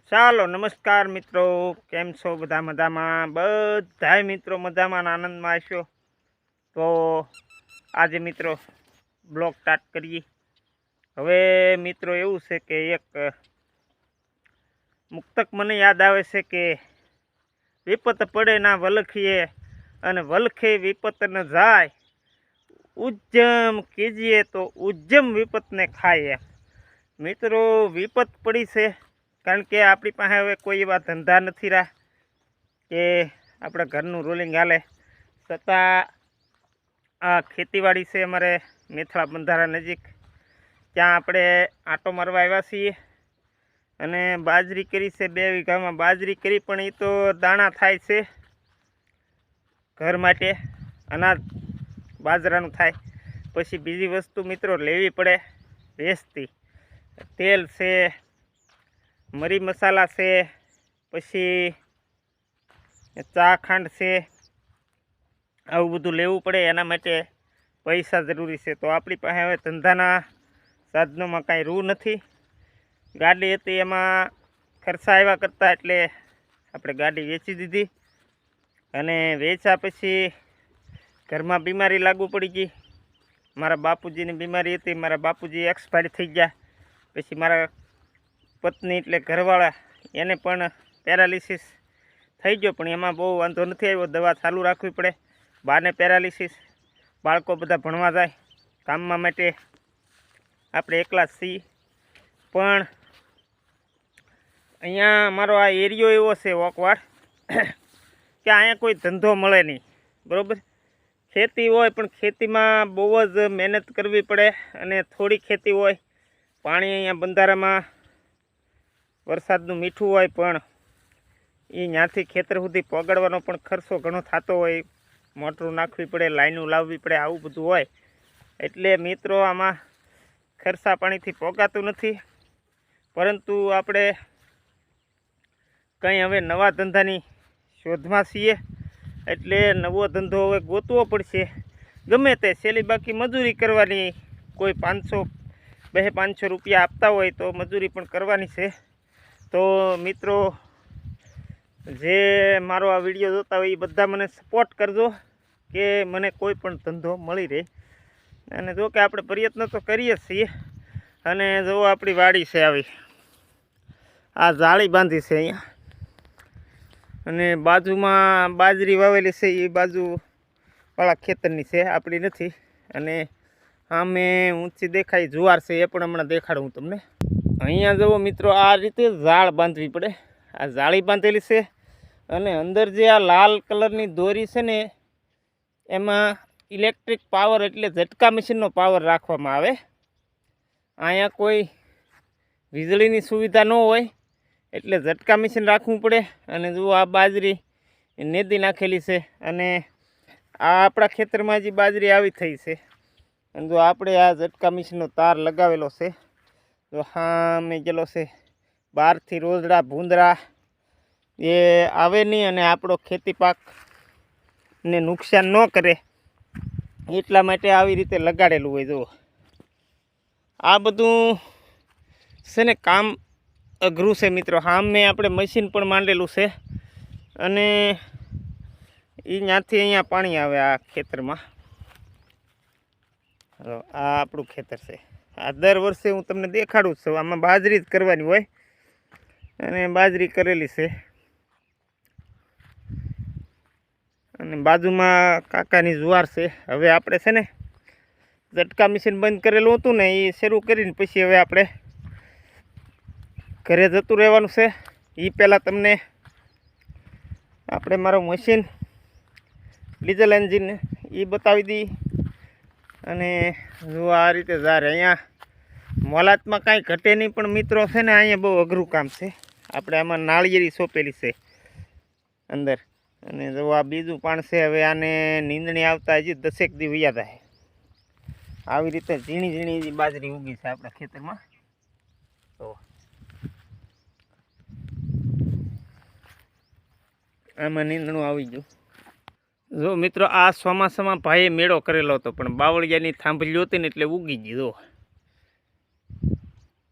ચાલો નમસ્કાર મિત્રો, કેમ છો? બધા મજામાં? બધાય મિત્રો મજામાં આનંદમાં હશો. તો આજે મિત્રો બ્લોગ સ્ટાર્ટ કરીએ. હવે મિત્રો એવું છે કે એક મુક્તક મને યાદ આવે છે કે વિપત પડે ના વલખીએ અને વલખે વિપત ન જાય, ઉજ્જમ કીજીએ તો ઉજ્જમ વિપતને ખાય. મિત્રો વિપત પડી છે કારણ કે આપણી પાસે હવે કોઈ એવા ધંધા નથી રહ્યા કે આપણા ઘરનું રોલિંગ હાલે. છતાં આ ખેતીવાડી છે અમારે મેથળા બંધારા નજીક, ત્યાં આપણે આંટો મારવા આવ્યા છીએ અને બાજરી કરી છે. 2 વીઘામાં બાજરી કરી, પણ એ તો દાણા થાય છે ઘર માટે, અનાજ બાજરાનું થાય. પછી બીજી વસ્તુ મિત્રો લેવી પડે વેચતી. તેલ છે, મરી મસાલા છે, પછી ચા ખાંડ છે, આવું બધું લેવું પડે. એના માટે પૈસા જરૂરી છે. તો આપણી પાસે હવે ધંધાના સાધનોમાં કાંઈ રૂ નથી. ગાડી હતી એમાં ખર્ચા આવ્યા કરતા, એટલે આપણે ગાડી વેચી દીધી. અને વેચ્યા પછી ઘરમાં બીમારી લાગુ પડી ગઈ. મારા બાપુજીની બીમારી હતી, મારા બાપુજી એક્સપાયર થઈ ગયા. પછી મારા પત્ની એટલે ઘરવાળા, એને પણ પેરાલિસિસ થઈ ગયો, પણ એમાં બહુ વાંધો નથી આવ્યો. દવા ચાલુ રાખવી પડે. બાને પેરાલિસિસ, બાળકો બધા ભણવા જાય, કામમાં માટે આપણે એકલા જ છીએ. પણ અહીંયા અમારો આ એરિયો એવો છે વોકવાડ કે અહીંયા કોઈ ધંધો મળે નહીં, બરાબર. ખેતી હોય પણ ખેતીમાં બહુ જ મહેનત કરવી પડે, અને થોડી ખેતી હોય. પાણી અહીંયા બંધારામાં વરસાદનું મીઠું હોય, પણ એ ત્યાંથી ખેતર સુધી પહોંચાડવાનો પણ ખર્ચો ઘણો થતો હોય. મોટરું નાખવી પડે, લાઈનું લાવવી પડે, આવું બધું હોય. એટલે મિત્રો આમાં ખર્ચા પાણીથી પહોંચાતું નથી. પરંતુ આપણે કંઈ હવે નવા ધંધાની શોધમાં છીએ, એટલે નવો ધંધો હવે ગોતવો પડશે. ગમે તે છેલ્લી બાકી મજૂરી કરવાની. કોઈ 500 રૂપિયા આપતા હોય તો મજૂરી પણ કરવાની છે. તો મિત્રો જે મારો આ વિડીયો જોતા હોય એ બધા મને સપોર્ટ કરજો કે મને કોઈ પણ ધંધો મળી રહે. અને જો કે આપણે પ્રયત્ન તો કરીએ જ છીએ. અને જો આપણી વાડી છે આવી, આ જાળી બાંધી છે અહીંયા, અને બાજુમાં બાજરી વાવેલી છે, એ બાજુવાળા ખેતરની છે, આપણી નથી. અને આમે ઊંચી દેખાય જુવાર છે, એ પણ હમણાં દેખાડું હું તમને. અહીંયા જુઓ મિત્રો, આ રીતે ઝાડ બાંધવી પડે. આ જાળી બાંધેલી છે, અને અંદર જે આ લાલ કલરની દોરી છે ને, એમાં ઇલેક્ટ્રિક પાવર એટલે ઝટકા મશીનનો પાવર રાખવામાં આવે. અહીંયા કોઈ વીજળીની સુવિધા ન હોય, એટલે ઝટકા મશીન રાખવું પડે. અને જુઓ આ બાજરી નેદી નાખેલી છે, અને આ આપણા ખેતરમાં જે બાજરી આવી થઈ છે. અને જો આપણે આ ઝટકા મશીનનો તાર લગાવેલો છે, જો હા મેં ગયેલો છે. બહારથી રોજડા ભૂંદરા એ આવે નહીં, અને આપણો ખેતી પાકને નુકસાન ન કરે એટલા માટે આવી રીતે લગાડેલું હોય. જુઓ આ બધું છે ને કામ અઘરું છે મિત્રો. હા મેં આપણે મશીન પણ માંડેલું છે, અને એ ત્યાંથી અહીંયા પાણી આવે આ ખેતરમાં. આ આપણું ખેતર છે. આ દર વર્ષે હું તમને દેખાડું છું. આમાં બાજરી જ કરવાની હોય, અને બાજરી કરેલી છે. અને બાજુમાં કાકાની જુવાર છે. હવે આપણે છે ને ઝટકા મશીન બંધ કરેલું હતું ને, એ શરૂ કરીને પછી હવે આપણે ઘરે જતું રહેવાનું છે. એ પહેલાં તમને આપણે મારું મશીન ડીઝલ એન્જિન એ બતાવી દઈ. અને જો આ રીતે જારે અહીંયા મોલાતમાં કાંઈ ઘટે નહીં, પણ મિત્રો છે ને અહીંયા બહુ અઘરું કામ છે. આપણે આમાં નાળિયેરી સોંપેલી છે અંદર. અને જો આ બીજું પાણ છે. હવે આને નીંદણી આવતા હજી 10 દી વયા થાય. આવી રીતે ઝીણી ઝીણી બાજરી ઉગી છે આપણા ખેતરમાં. તો આમાં નીંદણું આવી ગયું. જો મિત્રો આ ચોમાસામાં ભાઈએ મેળો કરેલો હતો, પણ બાવળિયાની થાંભલીઓ હતી ને એટલે ઉગી ગઈ. જો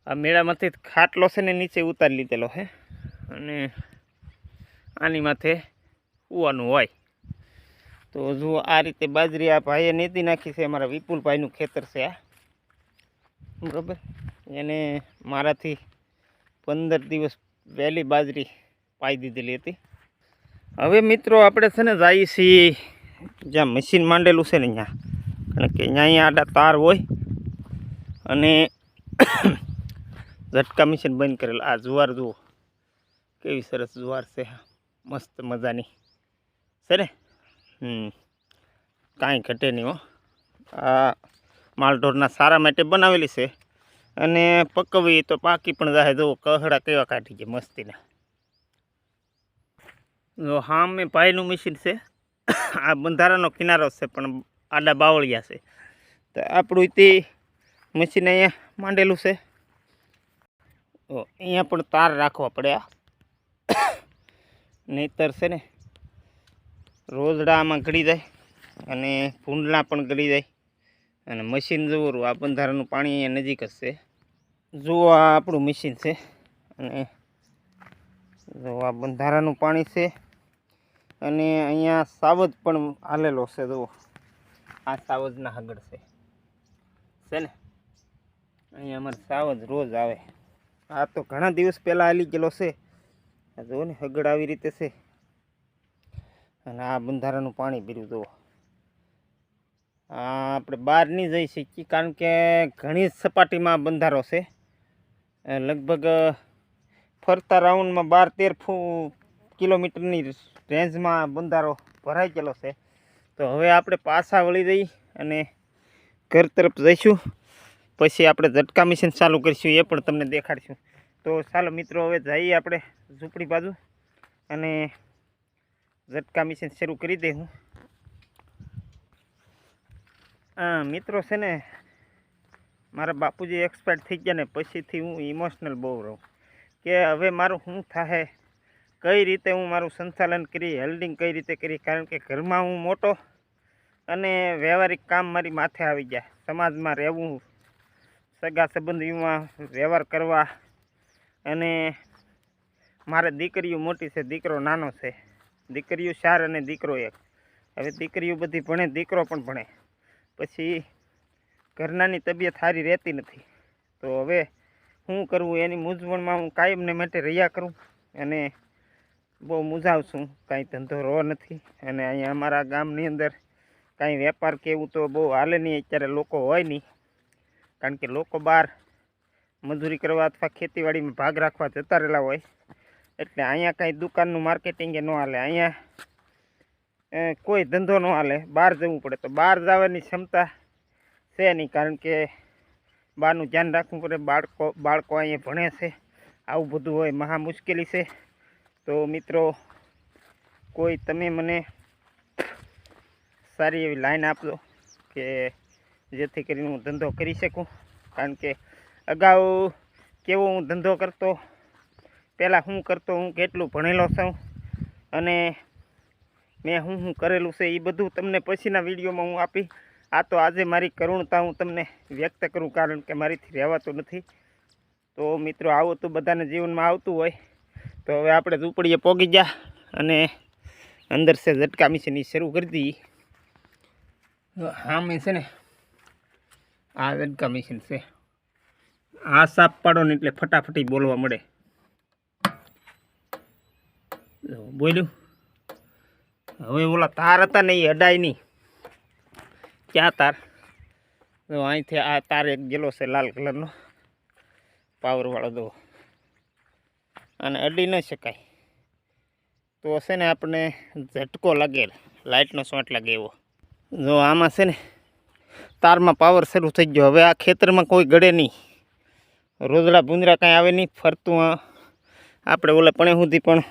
આ મેળામાંથી ખાટલો છે ને નીચે ઉતારી લીધેલો હે. અને આની માથે કૂવાનું હોય. તો જુઓ આ રીતે બાજરી આ ભાઈએ નીતિ નાખી છે. અમારા વિપુલભાઈનું ખેતર છે આ, બરાબર. એને મારાથી 15 દિવસ વહેલી બાજરી પાઈ દીધેલી હતી. હવે મિત્રો આપણે છે ને જઈએ છીએ જ્યાં મશીન માંડેલું છે ને ત્યાં, કારણ કે અહીંયા આડા તાર હોય અને ઝટકા મશીન બંધ કરેલું. આ જુવાર જુઓ કેવી સરસ જુવાર છે, મસ્ત મજાની છે ને. કાંઈ ઘટે નહીં હો. આ માલઢોરના સારા માટે બનાવેલી છે અને પકવી તો પાકી પણ જાય. જુઓ કહડા કેવા કાઢી ગયા મસ્તીના. જો હા મેં ભાઈનું મશીન છે. આ બંધારાનો કિનારો છે પણ આડા બાવળિયા છે. તો આપણું તે મશીન અહીંયા માંડેલું છે. અહીંયા પણ તાર રાખવા પડે, નહીતર છે ને રોજડા આમાં ગળી જાય અને ભૂંડલા પણ ગળી જાય. અને મશીન જુઓ આ બંધારાનું પાણી અહીંયા નજીક જ છે. જુઓ આ આપણું મશીન છે અને જો આ બંધારાનું પાણી છે અને અહીંયા સાવજ પણ હાલેલો છે. જુઓ આ સાવજના હગડ છે ને. અહીંયા અમારે સાવજ રોજ આવે. આ તો ઘણા દિવસ પહેલાં હાલી ગયેલો છે. જુઓ ને હગડ આવી રીતે છે અને આ બંધારાનું પાણી પીર્યું. જુઓ આપણે બહાર નહીં જઈ શકીએ કારણ કે ઘણી સપાટીમાં બંધારો છે. લગભગ ફરતા રાઉન્ડમાં 12-13 કિલોમીટરની રેન્જમાં બંધારો ભરાઈ ગયેલો છે. તો હવે આપણે પાછા વળી જઈ અને ઘર તરફ જઈશું. પછી આપણે ઝટકા મશીન ચાલુ કરીશું, એ પણ તમને દેખાડીશું. તો ચાલો મિત્રો હવે જઈએ આપણે ઝૂંપડી બાજુ અને ઝટકા મશીન શરૂ કરી દઉં. મિત્રો છે ને મારા બાપુજી એક્સપાયર થઈ ગયા ને પછીથી હું ઇમોશનલ બહુ રહું કે હવે મારું શું થાય, કઈ રીતે હું મારું સંચાલન કરી, હેલ્ડિંગ કઈ રીતે કરી. કારણ કે ઘરમાં હું મોટો અને વ્યવહારિક કામ મારી માથે આવી ગયા. સમાજમાં રહેવું, સગા સંબંધીઓમાં વ્યવહાર કરવા, અને મારે દીકરીઓ મોટી છે, દીકરો નાનો છે. દીકરીઓ 4 અને દીકરો 1. હવે દીકરીઓ બધી ભણે, દીકરો પણ ભણે. પછી ઘરનાની તબિયત સારી રહેતી નથી. તો હવે શું કરવું એની મૂંઝવણમાં હું કાયમને માટે રહ્યા કરું અને બહુ મૂંઝાવ છું. કાંઈ ધંધો રહો નથી અને અહીંયા અમારા ગામની અંદર કાંઈ વેપાર કે એવું તો બહુ હાલે નહીં. અત્યારે લોકો હોય નહીં, કારણ કે લોકો બહાર મજૂરી કરવા અથવા ખેતીવાડીમાં ભાગ રાખવા જતા રહેલા હોય. એટલે અહીંયા કાંઈ દુકાનનું માર્કેટિંગ ન હાલે. અહીંયા કોઈ ધંધો ન હાલે. બહાર જવું પડે. તો બહાર જવાની ક્ષમતા છે નહીં, કારણ કે બહારનું ધ્યાન રાખવું પડે. બાળકો અહીંયા ભણે છે, આવું બધું હોય, મહા મુશ્કેલી છે. તો મિત્રો કોઈ તમે મને સારી એવી લાઈન આપજો કે જેથી કરીને હું ધંધો કરી શકું. કારણ કે અગાઉ કેવો હું ધંધો કરતો, પહેલાં શું કરતો, હું કેટલું ભણેલો છું અને મેં શું કરેલું છે એ બધું તમને પછીના વિડીયોમાં હું આપી. આ તો આજે મારી કરુણતા હું તમને વ્યક્ત કરું, કારણ કે મારીથી રહેવાતું નથી. તો મિત્રો આવું તો બધાને જીવનમાં આવતું હોય. તો હવે આપણે ઝૂંપડીએ પહોંચી ગયા અને અંદર છે ઝટકા મશીન શરૂ કરી દઈએ. હા મેં છે ને આ ઝટકા મશીન છે. આ સાપ પાડો ને એટલે ફટાફટી બોલવા મળે. બોલ્યું. હવે ઓલા તાર હતા ને એ અડાય નહીં. ક્યાં તાર? અહીંથી આ તાર એક ગેલો છે લાલ કલરનો પાવરવાળો. દો અને અડી ન શકાય. તો છે ને આપણે ઝટકો લાગે, લાઇટનો શોટ લાગે એવો. જો આમાં છે ને તારમાં પાવર શરૂ થઈ ગયો. હવે આ ખેતરમાં કોઈ ગળે નહીં, રોજડા ભૂંદરા કાંઈ આવે નહીં. ફરતું આપણે ઓલે પણે સુધી પણ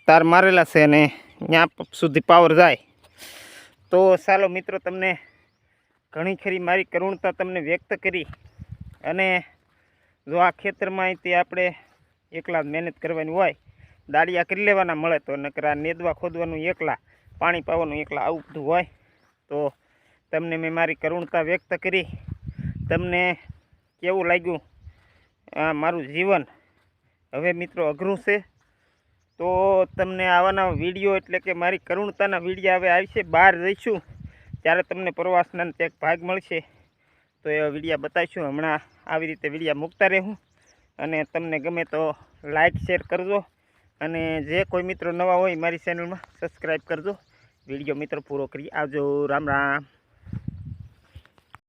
તાર મારેલા છે અને ત્યાં સુધી પાવર જાય. તો ચાલો મિત્રો તમને ઘણી ખરી મારી કરુણતા તમને વ્યક્ત કરી. અને જો આ ખેતરમાં અહીંથી આપણે એકલા મહેનત કરવાની હોય, દાળિયા કરી લેવાના મળે તો, નકર આ નેદવા ખોદવાનું એકલા, પાણી પાવાનું એકલા, આવું બધું હોય. તો તમને મેં મારી કરુણતા વ્યક્ત કરી. તમને કેવું લાગ્યું મારું જીવન હવે મિત્રો અઘરું છે. તો તમને આવાના વિડીયો એટલે કે મારી કરુણતાના વિડીયો હવે આવશે. બહાર જઈશું ત્યારે તમને પ્રવાસના એક ભાગ મળશે તો એ વિડીયો બતાવીશું. હમણાં આવી રીતે વિડીયો મૂકતા રહેવું અને તમને ગમે તો લાઈક શેર કરજો અને જે કોઈ મિત્રો નવા હોય મારી ચેનલમાં સબસ્ક્રાઈબ કરજો. વિડીયો મિત્રો પૂરો કરી આવજો. રામ રામ.